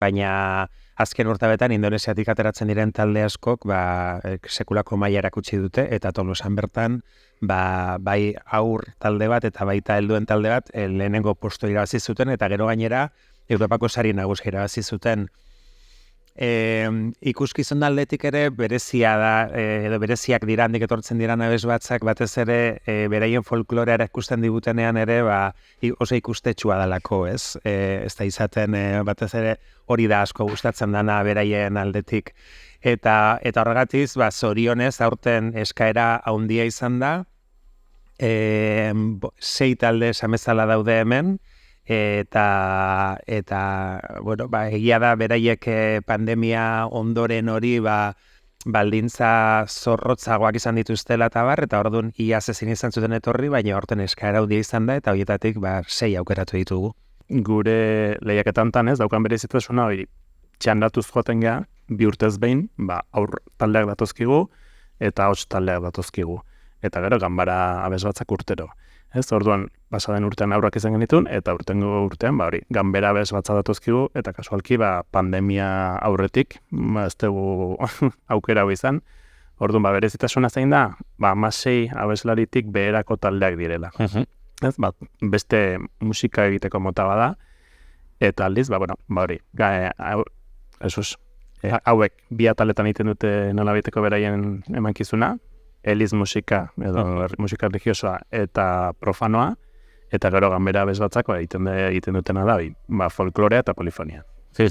baina azken urtebetan Indonesiatik ateratzen diren talde askok sekulako maila erakutsi dute, eta Tolosan bertan bai aur talde bat eta baita helduen talde bat lehenengo posto irabazi zuten, eta gero gainera Europako sari nagusia irabazi zuten. Ikuskizun aldetik ere berezia da, edo bereziak dira handik etortzen dira abes batzak, batez ere beraien folklorea ikusten digutenean ere oso ikustetsua dalako, ez? Ez da izaten batez ere hori da asko gustatzen dana beraien aldetik. Eta horregatiz, zorionez, aurten eskaera handia izan da, 6 talde esamezala daude hemen, eta bueno, egia da beraiek pandemia ondoren hori baldintza zorrotzagoak izan dituztela eta eta orduan iaz ezin izan zuten etorri, baina horten eskaera handia izan da, eta horietatik 6 aukeratu ditugu. Gure lehiaketantan ez, daukan berezitasuna hori txandatuz joaten geha, 2 urtez behin, aur taldeak datozkigu eta hots taldeak datozkigu. Eta gero ganbara abes batzak urtero. Ez, orduan, pasaden urtean aurrak izan genitun, eta urtengo urtean, ganbera abes batzak datozkigu, eta kasualki, pandemia aurretik, ez dugu aukera hau izan. Orduan, berezitasuna zein da, 16 abeslaritik beherako taldeak direla. Ez, beste musika egiteko mota bada, eta aldiz, hori, hauek bi ataletan egiten dute nolabiteko beraien emankizuna, eliz musika, edo musika religiosoa eta profanoa, eta gero ganbera abes batzako egiten dutena da, folklorea eta polifonia. Sí.